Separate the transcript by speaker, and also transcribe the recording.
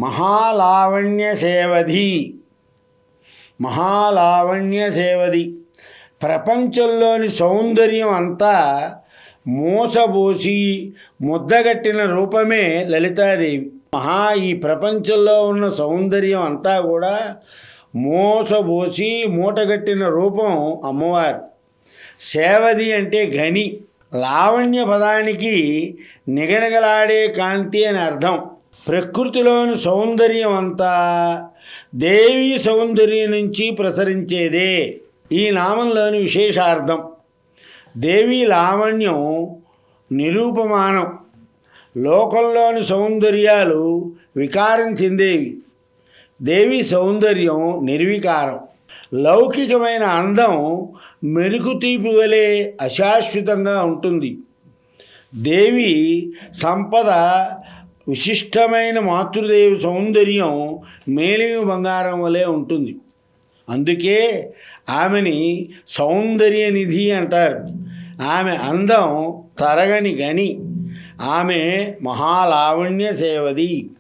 Speaker 1: మహాలావణ్య సేవధి. మహాలావణ్య సేవది. ప్రపంచంలోని సౌందర్యం అంతా మోసబోసి ముద్దగట్టిన రూపమే లలితాదేవి. ఈ ప్రపంచంలో ఉన్న సౌందర్యం అంతా కూడా మోసబోసి మూటగట్టిన రూపం అమ్మవారు. సేవది అంటే గని. లావణ్య పదానికి నిగనగలాడే కాంతి అని అర్థం. ప్రకృతిలోని సౌందర్యం అంతా దేవీ సౌందర్యం నుంచి ప్రసరించేదే ఈ నామంలోని విశేషార్థం. దేవీ లావణ్యం నిరూపమానం. లోకంలోని సౌందర్యాలు వికారం చెందేవి, దేవి సౌందర్యం నిర్వికారం. లౌకికమైన అందం మెరుగుతీపి వలె అశాశ్వతంగా ఉంటుంది. దేవి సంపద విశిష్టమైన మాతృదేవి సౌందర్యం మేలిమి బంగారం వలె ఉంటుంది. అందుకే ఆమెని సౌందర్య నిధి అంటారు. ఆమె అందం తరగని గని. ఆమె మహాలావణ్య సేవది.